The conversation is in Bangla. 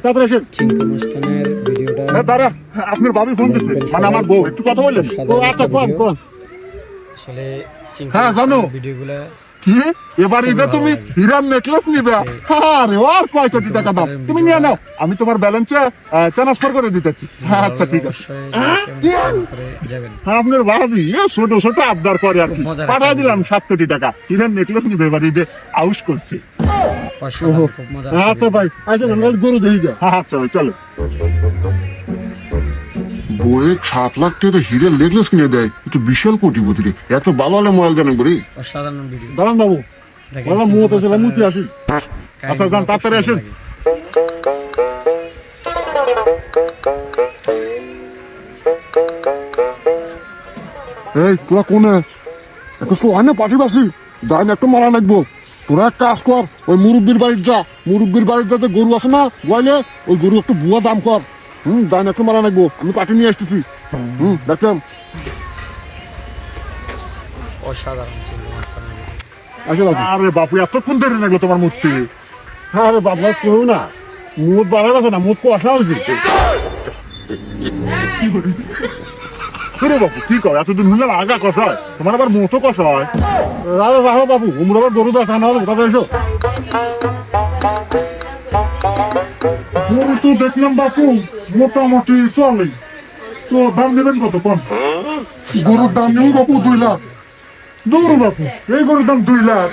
তাড়াতাড়ি আসেন। চিঙ্কু মাস্তানের ভিডিওটা দাঁড়া, আপনার ভাবি ফোন দিচ্ছে, মানে আমার বউ, একটু কথা বললেন। ও আচ্ছা, কোন কোন। আসলে চিঙ্কু হ্যাঁ, জানো। মাস্তানের ভিডিওগুলা কি এবার ঈদে তুমি হীরার নেকলেস নিবে? আরে আর কয় কোটি টাকা দাম, তুমি নিয়ে নাও, আমি তোমার ব্যালেন্সে ট্রান্সফার করে দিতেছি। আচ্ছা ঠিক আছে। যাবেন। আপনার ভাবি ছোট ছোট আবদার করে আর কি, পাঠাই দিলাম 7 কোটি টাকা, হীরার নেকলেস নিবে, এবার ঈদে আউশ করছি। খুব মজা। আচ্ছা ভাই, আচ্ছা গরু দেখি যা। আচ্ছা ভাই, চলো। বইয়ে 7 লাখ টাকা হীরের নেকলেস কিনে দেয়, একটু বিশাল কোটিপতি রে, এত ভালো হলে মোবাইল দেন করে। অসাধারণ ভিডিও। দাঁড়ান বাবু, মুহূর্ত ছিল মুহূর্তে আসি। আচ্ছা যান, তাড়াতাড়ি আসেন। এই তোরা কোনে একটু সোহানে পাঠিবাসি যাই না, একটু মারা লাগবো। তোরা এক কাজ কর, ওই মুরব্বীর বাড়ির যা, মুরব্বীর বাড়ির যাতে গরু আছে না গোয়ালে, ওই গরু একটু বুয়া দাম কর। যাই না, একটু মারা লাগবো, আমি পাঠি নিয়ে আসতেছি। দেখলাম। অসাধারণ চিঙ্কু মাস্তানের ভিডিও। আরে বাপু, এতক্ষণ দেরি লাগলো তোমার মূর্তি? আরে বাবা কেউ না, মুখ বাড়া গেছে না, মুখ কষা হয়েছে। বাপু কি কয়, এতদিন হলে আগা কষা হয়, তোমার আবার মতো কষা হয়? রাখো রাখো বাবু, উমর আবার গরু দেখা না হলে কোথাও এসো। গরু তো দেখলাম বাপু মোটামুটি চলে, তো দাম নেবেন কত কোন? গরুর দাম নেব বাপু 2 লাখ। দূর বাপু, এই গরুর দাম 2 লাখ।